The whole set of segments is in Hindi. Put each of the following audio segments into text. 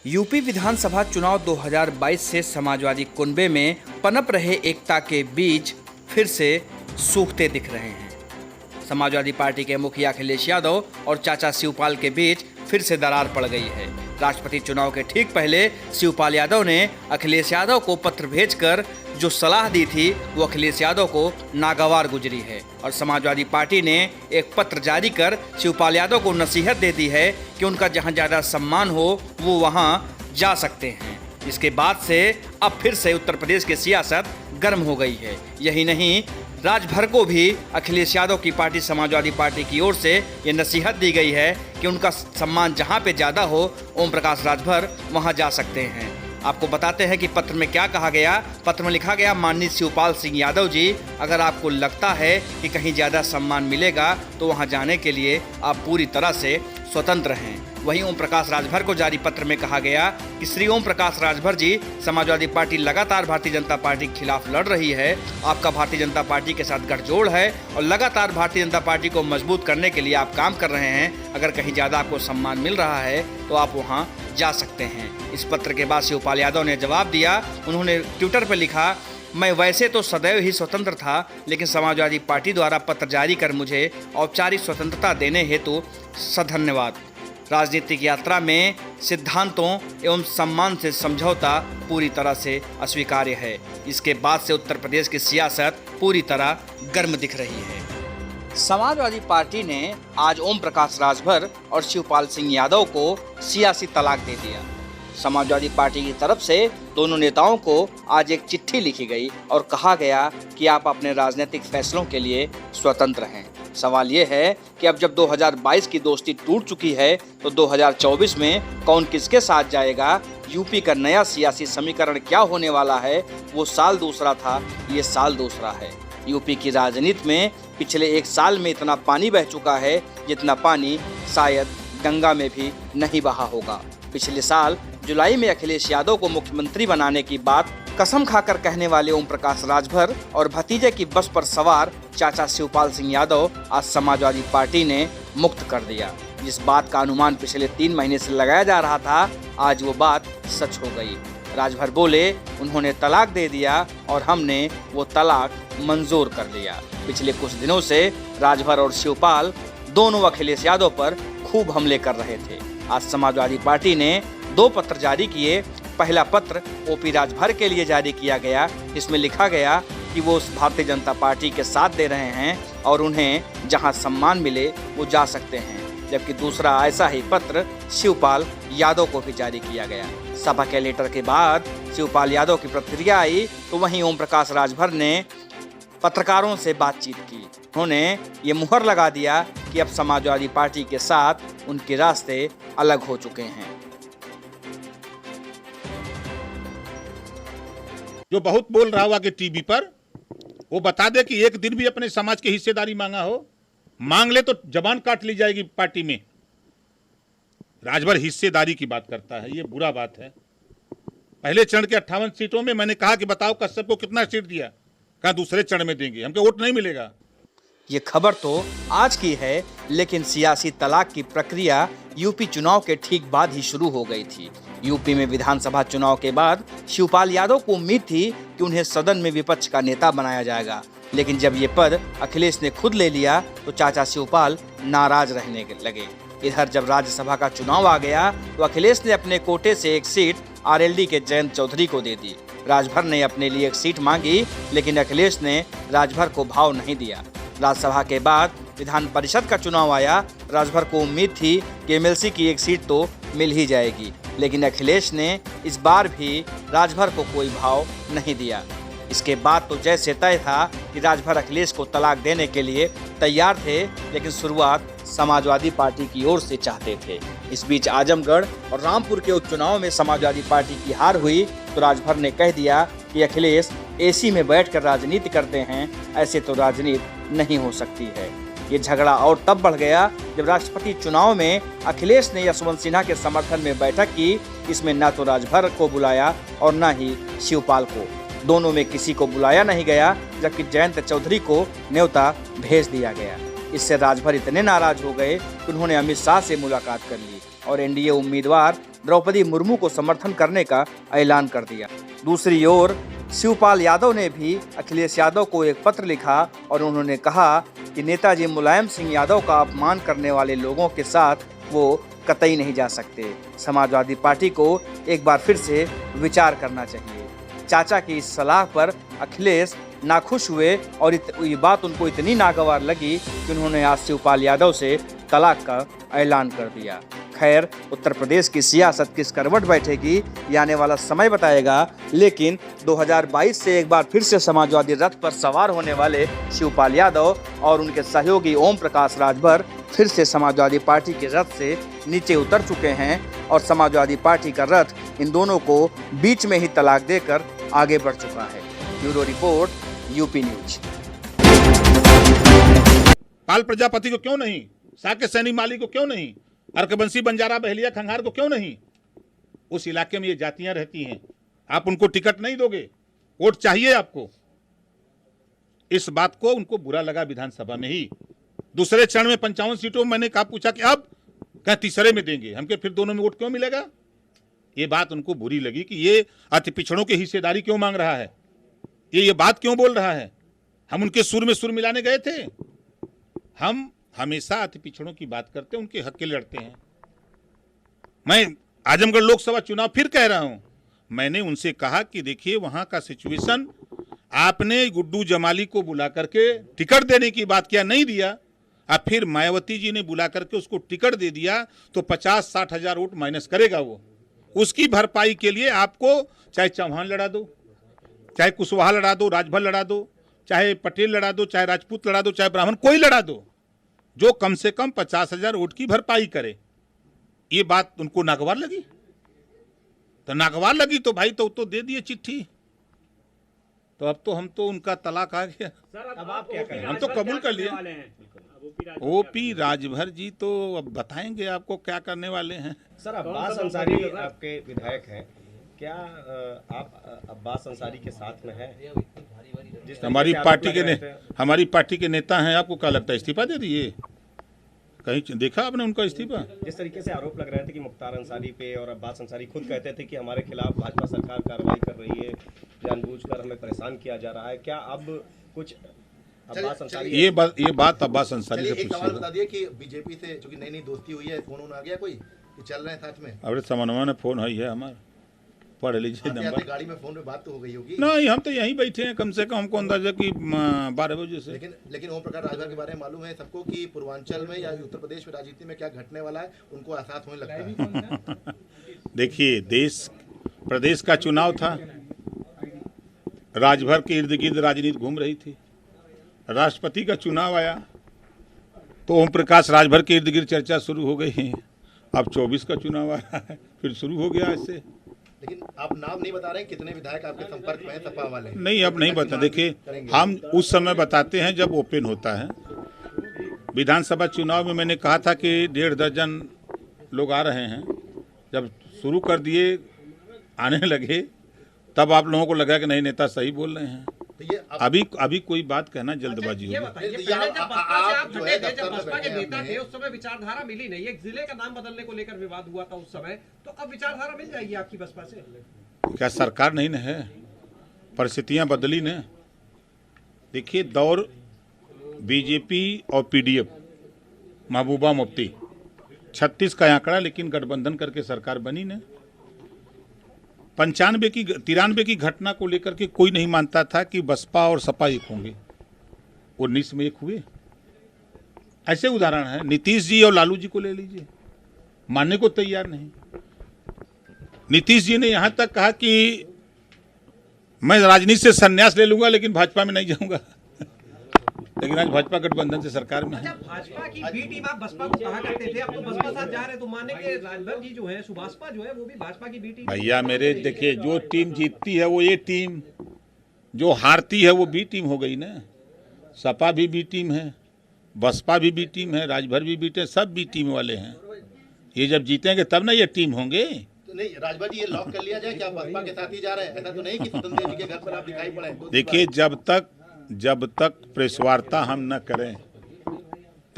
यूपी विधानसभा चुनाव 2022 से समाजवादी कुनबे में पनप रहे एकता के बीज फिर से सूखते दिख रहे हैं। समाजवादी पार्टी के मुखिया अखिलेश यादव और चाचा शिवपाल के बीच फिर से दरार पड़ गई है। राष्ट्रपति चुनाव के ठीक पहले शिवपाल यादव ने अखिलेश यादव को पत्र भेजकर जो सलाह दी थी वो अखिलेश यादव को नागवार गुजरी है और समाजवादी पार्टी ने एक पत्र जारी कर शिवपाल यादव को नसीहत दे दी है कि उनका जहां ज़्यादा सम्मान हो वो वहां जा सकते हैं। इसके बाद से अब फिर से उत्तर प्रदेश की सियासत गर्म हो गई है। यही नहीं, राज्यभर को भी अखिलेश यादव की पार्टी समाजवादी पार्टी की ओर से ये नसीहत दी गई है कि उनका सम्मान जहां पे ज़्यादा हो ओम प्रकाश राजभर वहां जा सकते हैं। आपको बताते हैं कि पत्र में क्या कहा गया। पत्र में लिखा गया, माननीय शिवपाल सिंह यादव जी, अगर आपको लगता है कि कहीं ज़्यादा सम्मान मिलेगा तो वहां जाने के लिए आप पूरी तरह से स्वतंत्र हैं। वहीं ओम प्रकाश राजभर को जारी पत्र में कहा गया कि श्री ओम प्रकाश राजभर जी, समाजवादी पार्टी लगातार भारतीय जनता पार्टी के खिलाफ लड़ रही है। आपका भारतीय जनता पार्टी के साथ गठजोड़ है और लगातार भारतीय जनता पार्ट्टी को मजबूत करने के लिए आप काम कर रहे हैं। अगर कहीं ज़्यादा आपको सम्मान मिल रहा है तो आप वहां जा सकते हैं। इस पत्र के बाद शिवपाल यादव ने जवाब दिया। उन्होंने ट्विटर पर लिखा, मैं वैसे तो सदैव ही स्वतंत्र था, लेकिन समाजवादी पार्टी द्वारा पत्र जारी कर मुझे औपचारिक स्वतंत्रता देने हेतु सधन्यवाद। राजनीतिक यात्रा में सिद्धांतों एवं सम्मान से समझौता पूरी तरह से अस्वीकार्य है। इसके बाद से उत्तर प्रदेश की सियासत पूरी तरह गर्म दिख रही है। समाजवादी पार्टी ने आज ओम प्रकाश राजभर और शिवपाल सिंह यादव को सियासी तलाक दे दिया। समाजवादी पार्टी की तरफ से दोनों नेताओं को आज एक चिट्ठी लिखी गई और कहा गया कि आप अपने राजनीतिक फैसलों के लिए स्वतंत्र हैं। सवाल ये है कि अब जब 2022 की दोस्ती टूट चुकी है तो 2024 में कौन किसके साथ जाएगा। यूपी का नया सियासी समीकरण क्या होने वाला है। वो साल दूसरा था, ये साल दूसरा है। यूपी की राजनीति में पिछले एक साल में इतना पानी बह चुका है जितना पानी शायद गंगा में भी नहीं बहा होगा। पिछले साल जुलाई में अखिलेश यादव को मुख्यमंत्री बनाने की बात कसम खाकर कहने वाले ओम प्रकाश राजभर और भतीजे की बस पर सवार चाचा शिवपाल सिंह यादव आज समाजवादी पार्टी ने मुक्त कर दिया। जिस बात का अनुमान पिछले 3 महीने से लगाया जा रहा था, आज वो बात सच हो गई। राजभर बोले, उन्होंने तलाक दे दिया और हमने वो तलाक मंजूर कर लिया। पिछले कुछ दिनों से राजभर और शिवपाल दोनों अखिलेश यादव पर खूब हमले कर रहे थे। आज समाजवादी पार्टी ने 2 पत्र जारी किए। पहला पत्र ओपी राजभर के लिए जारी किया गया। इसमें लिखा गया कि वो भारतीय जनता पार्टी के साथ दे रहे हैं और उन्हें जहां सम्मान मिले वो जा सकते हैं। जबकि दूसरा ऐसा ही पत्र शिवपाल यादव को भी जारी किया गया। सभा के लेटर के बाद शिवपाल यादव की प्रतिक्रिया आई तो वहीं ओम प्रकाश राजभर ने पत्रकारों से बातचीत की। उन्होंने ये मुहर लगा दिया कि अब समाजवादी पार्टी के साथ उनके रास्ते अलग हो चुके हैं। जो बहुत बोल रहा होगा कि टीवी पर, वो बता दे कि एक दिन भी अपने समाज की हिस्सेदारी मांगा हो। मांग ले तो जबान काट ली जाएगी पार्टी में। राजभर हिस्सेदारी की बात करता है, ये बुरा बात है। पहले चरण के 58 सीटों में मैंने कहा कि बताओ कश्यप को कितना सीट दिया, कहा दूसरे चरण में देंगे, हमको वोट नहीं मिलेगा। ये खबर तो आज की है, लेकिन सियासी तलाक की प्रक्रिया यूपी चुनाव के ठीक बाद ही शुरू हो गई थी। यूपी में विधानसभा चुनाव के बाद शिवपाल यादव को उम्मीद थी कि उन्हें सदन में विपक्ष का नेता बनाया जाएगा, लेकिन जब ये पद अखिलेश ने खुद ले लिया तो चाचा शिवपाल नाराज रहने लगे। इधर जब राज्यसभा का चुनाव आ गया तो अखिलेश ने अपने कोटे से एक सीट आरएलडी के जयंत चौधरी को दे दी। राजभर ने अपने लिए एक सीट मांगी, लेकिन अखिलेश ने राजभर को भाव नहीं दिया। राज्यसभा के बाद विधान परिषद का चुनाव आया। राजभर को उम्मीद थी कि एमएलसी की एक सीट तो मिल ही जाएगी, लेकिन अखिलेश ने इस बार भी राजभर को कोई भाव नहीं दिया। इसके बाद तो जैसे तय था कि राजभर अखिलेश को तलाक देने के लिए तैयार थे, लेकिन शुरुआत समाजवादी पार्टी की ओर से चाहते थे। इस बीच आजमगढ़ और रामपुर के उपचुनाव में समाजवादी पार्टी की हार हुई तो राजभर ने कह दिया कि अखिलेश एसी में बैठकर राजनीति करते हैं, ऐसे तो राजनीति नहीं हो सकती है। ये झगड़ा और तब बढ़ गया जब राष्ट्रपति चुनाव में अखिलेश ने यशवंत सिन्हा के समर्थन में बैठक की। इसमें न तो राजभर को बुलाया और न ही शिवपाल को। दोनों में किसी को बुलाया नहीं गया, जबकि जयंत चौधरी को न्योता भेज दिया गया। इससे राजभर इतने नाराज हो गए कि उन्होंने अमित शाह से मुलाकात कर ली और एनडीए उम्मीदवार द्रौपदी मुर्मू को समर्थन करने का ऐलान कर दिया। दूसरी ओर शिवपाल यादव ने भी अखिलेश यादव को एक पत्र लिखा और उन्होंने कहा कि नेताजी मुलायम सिंह यादव का अपमान करने वाले लोगों के साथ वो कतई नहीं जा सकते। समाजवादी पार्टी को एक बार फिर से विचार करना चाहिए। चाचा की इस सलाह पर अखिलेश नाखुश हुए और ये बात उनको इतनी नागवार लगी कि उन्होंने आज शिवपाल यादव से तलाक का ऐलान कर दिया। खैर, उत्तर प्रदेश की सियासत किस करवट बैठेगी ये आने वाला समय बताएगा, लेकिन 2022 से एक बार फिर से समाजवादी रथ पर सवार होने वाले शिवपाल यादव और उनके सहयोगी ओम प्रकाश राजभर फिर से समाजवादी पार्टी के रथ से नीचे उतर चुके हैं और समाजवादी पार्टी का रथ इन दोनों को बीच में ही तलाक देकर आगे बढ़ चुका है। Bureau report, UP news. Pal Prajapati को क्यों नहीं, साकेत सैनी माली को क्यों नहीं, अर्कबंसी बंजारा बहलिया खंगार को क्यों नहीं? उस इलाके में ये जातियां रहती हैं, आप उनको टिकट नहीं दोगे, वोट चाहिए आपको। इस बात को उनको बुरा लगा विधानसभा में ही। दूसरे चरण में 55 सीटों में मैंने कहा, पूछा कि अब क्या तीसरे में देंगे हमके, फिर दोनों में वोट क्यों मिलेगा? ये बात उनको बुरी लगी कि ये अति पिछड़ों की हिस्सेदारी क्यों मांग रहा है, ये बात क्यों बोल रहा है। हम उनके सुर में सुर मिलाने गए थे? हम हमेशा अति पिछड़ों की बात करते हैं, उनके हक के लिए लड़ते हैं। मैं आजमगढ़ लोकसभा चुनाव फिर कह रहा हूं, मैंने उनसे कहा कि देखिए वहां का सिचुएशन, आपने गुड्डू जमाली को बुला करके टिकट देने की बात किया, नहीं दिया। अब फिर मायावती जी ने बुला करके उसको टिकट दे दिया तो 50-60 हजार वोट माइनस करेगा वो। उसकी भरपाई के लिए आपको चाहे चौहान लड़ा दो, चाहे कुशवाहा लड़ा दो, राजभर लड़ा दो, चाहे पटेल लड़ा दो, चाहे राजपूत लड़ा दो, चाहे ब्राह्मण, कोई लड़ा दो, जो कम से कम 50,000 वोट की भरपाई करे। ये बात उनको नागवार लगी, तो नागवार लगी तो भाई तो दे दिए चिट्ठी। तो अब तो हम तो उनका तलाक आ गया। अब आप क्या करें? हम तो कबूल कर लिए। ओपी राजभर जी तो अब बताएंगे आपको क्या करने वाले हैं। सर, अब्बास अंसारी आपके विधायक हैं, क्या आप अब्बास अंसारी के साथ में हैं? हमारी पार्टी के नेता हैं, आपको क्या लगता है इस्तीफा दे दिए? कहीं देखा आपने उनका इस्तीफा? जिस तरीके से आरोप लग रहे थे कि मुख्तार अंसारी पे और अब्बास अंसारी खुद कहते थे कि हमारे खिलाफ भाजपा सरकार कार्रवाई कर रही है, जानबूझकर हमें परेशान किया जा रहा है, क्या अब कुछ अब्बास अंसारी ये बात अब्बास अंसारी से एक सवाल बता दिए कि बीजेपी से चूंकि नई दोस्ती हुई है, फोन आ गया कोई कि चल रहे हैं साथ में? अरे समन्वय ने फोन है हमारा, पढ़ लीजिए नंबर। गाड़ी में फोन पे बात तो हो गई होगी? नहीं, हम तो यहीं बैठे हैं, कम से कम हमको अंदाजा कि 12 बजे से। लेकिन ओम प्रकाश राजभर के बारे में मालूम है सबको कि पूर्वांचल में या उत्तर प्रदेश में राजनीति में क्या घटने वाला है, उनको एहसास होने लगता है। देखिए, प्रदेश का चुनाव था, राजभर के इर्द गिर्द राजनीति घूम रही थी। राष्ट्रपति का चुनाव आया तो ओम प्रकाश राजभर के इर्द गिर्द चर्चा शुरू हो गई है। अब 24 का चुनाव आया है, फिर शुरू हो गया ऐसे। लेकिन आप नाम नहीं बता रहे हैं, कितने विधायक आपके संपर्क में हैं सपा वाले? नहीं, अब नहीं बता। देखिए, हम उस समय बताते हैं जब ओपन होता है। विधानसभा चुनाव में मैंने कहा था कि 1.5 दर्जन लोग आ रहे हैं। जब शुरू कर दिए, आने लगे, तब आप लोगों को लगा कि नहीं, नेता सही बोल रहे हैं। तो ये अभी कोई बात कहना जल्दबाजी होगी। बसपा के नेता थे उस समय विचारधारा मिली नहीं, एक जिले का नाम बदलने को लेकर विवाद हुआ था उस समय, तो अब विचारधारा मिल जाएगी आपकी बसपा से? क्या सरकार नहीं न है, परिस्थितियां बदली न। देखिए, दौर बीजेपी और पीडीएफ, महबूबा मुफ्ती 36 का आंकड़ा, लेकिन गठबंधन करके सरकार बनी न। 93 की घटना को लेकर के कोई नहीं मानता था कि बसपा और सपा एक होंगे, 19 में एक हुए। ऐसे उदाहरण है, नीतीश जी और लालू जी को ले लीजिए, मानने को तैयार नहीं। नीतीश जी ने यहां तक कहा कि मैं राजनीति से संन्यास ले लूंगा लेकिन भाजपा में नहीं जाऊंगा। लेकिन आज भाजपा गठबंधन से सरकार में है। अच्छा, भाजपा की बी टीम आप बसपा को कहा करते थे, अब तो बसपा साथ जा रहे हैं, तो माने के राजभर जी जो है, सुभाषपा जो है, वो भी भाजपा की बी टीम। भैया मेरे, देखिए, जो टीम जीतती है वो ए टीम, जो हारती है वो बी टीम हो गई ना। सपा भी बी टीम है, बसपा भी बी टीम है, राजभर भी बी टीम, सब बी टीम वाले हैं। ये जब जीतेंगे तब ना ये टीम होंगे। तो नहीं, राजभर जी ये लॉक कर लिया जाए कि आप बसपा के साथ ही जा रहे हैं? ऐसा तो नहीं कि स्वतंत्र देव जी के घर पर आप दिखाई पड़े? देखिए, जब तक प्रेस वार्ता हम न करें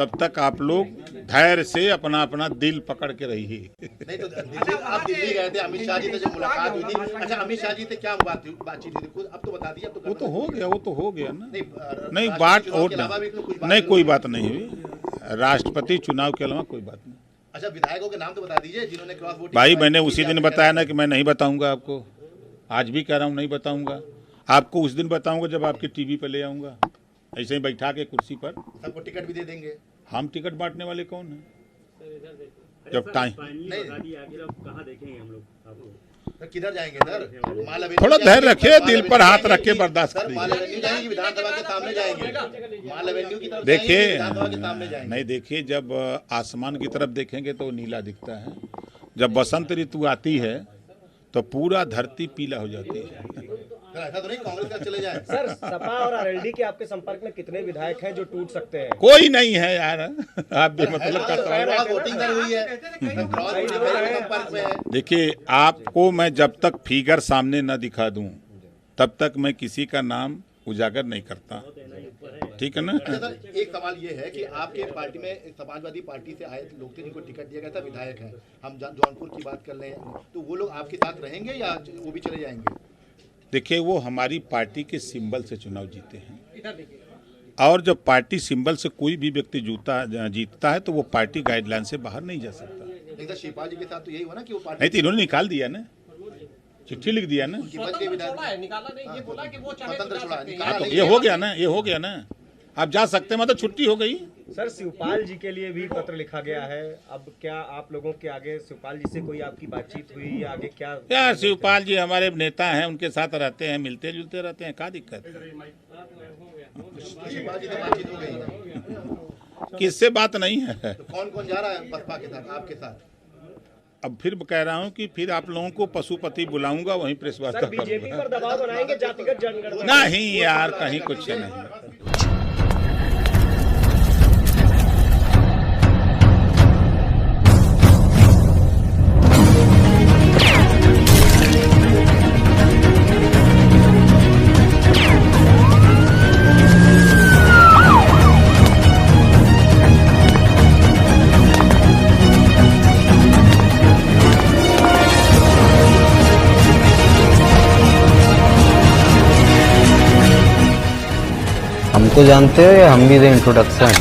तब तक आप लोग धैर्य से अपना अपना दिल पकड़ के रहिए। नहीं तो आप दिल्ली गए थे, अमित शाह जी से जो मुलाकात हुई थी, अच्छा अमित शाह जी से क्या बातचीत हुई थी खुद अब तो बता दीजिए। अब तो वो तो हो गया ना। नहीं राष्ट्रपति बात चुनाव और के अलावा भी कोई बात नहीं, कोई बात नहीं हुई। राष्ट्रपति चुनाव के अलावा कोई बात नहीं। अच्छा विधायकों के नाम तो बता दीजिए जिन्होंने क्रॉस वोटिंग। भाई मैंने उसी दिन बताया ना कि मैं नहीं बताऊंगा आपको, आज भी कह रहा हूँ नहीं बताऊंगा आपको। उस दिन बताऊंगा जब आपकी टीवी पे ले आऊंगा, ऐसे ही बैठा के कुर्सी पर। सबको टिकट भी दे देंगे। हम टिकट बांटने वाले कौन है? जब टाइम कहाँ देखेंगे हम लोग आपको? सर किधर जाएंगे सर? माल एवेन्यू थोड़ा धैर्य रखिए, दिल पर हाथ रख के बर्दाश्त सर माल करिए। एवेन्यू जाएंगे, विधानसभा के सामने जाएंगे। माल एवेन्यू की तरफ देखिए जाएंगे, विधानसभा के सामने जाएंगे। नहीं, देखिए जब आसमान की तरफ देखेंगे तो नीला दिखता है, जब बसंत ऋतु आती है तो पूरा धरती पीला हो जाती है। सर ऐसा तो नहीं कांग्रेस का चले जाए। सर सपा और आरएलडी के आपके संपर्क में कितने विधायक हैं जो टूट सकते हैं? कोई नहीं है यार, आप बेमतलब का सवाल। क्रॉस वोटिंग कर हुई है, क्रॉस वोटिंग मेरे संपर्क में है। देखिए आपको मैं जब तक फिगर सामने न दिखा दूं तब तक मैं किसी का नाम उजागर नहीं करता, ठीक है ना। अच्छा सर एक सवाल ये है कि आपके पार्टी में समाजवादी पार्टी से आए लोग थे जिनको टिकट दिया गया था, विधायक हैं, हम जौनपुर की बात कर लें, तो वो लोग आपके साथ रहेंगे या वो भी चले जाएंगे? देखिए वो हमारी पार्टी के सिंबल से चुनाव जीते हैं, और जब पार्टी सिंबल से कोई भी व्यक्ति जीतता है तो वो पार्टी गाइडलाइन से बाहर नहीं जा सकता। एक शिवपाल जी के साथ तो यही हुआ ना कि वो पार्टी नहीं तो इन्होंने निकाल दिया ना, चिट्ठी लिख दिया ना। निकाला नहीं, ये बोला कि वो चाहे स्वतंत्र जा छोड़ा, सकते हैं। निकाला तो नहीं ये है। हो गया ना, ये हो गया ना, आप जा सकते हैं, मतलब छुट्टी हो गई। सर शिवपाल जी के लिए भी पत्र लिखा गया है, अब क्या आप लोगों के आगे शिवपाल जी से कोई आपकी बातचीत हुई या आगे क्या? यार शिवपाल जी हमारे नेता हैं, उनके साथ रहते हैं, मिलते जुलते रहते हैं, क्या दिक्कत है? शिवपाल जी से बातचीत हो गई है। किससे बात नहीं है? तो कौन कौन जा रहा है बसपा के साथ, आपके साथ? अब फिर कह रहा हूँ कि फिर आप लोगों को पशुपति बुलाऊंगा, वहीं प्रेस सर वार्ता बीजेपी करूंगा। पर दबाव बनाएंगे जातिगत जनगणना? नहीं यार, कहीं कुछ नहीं। हमको जानते हो या हम भी दें इंट्रोडक्शन?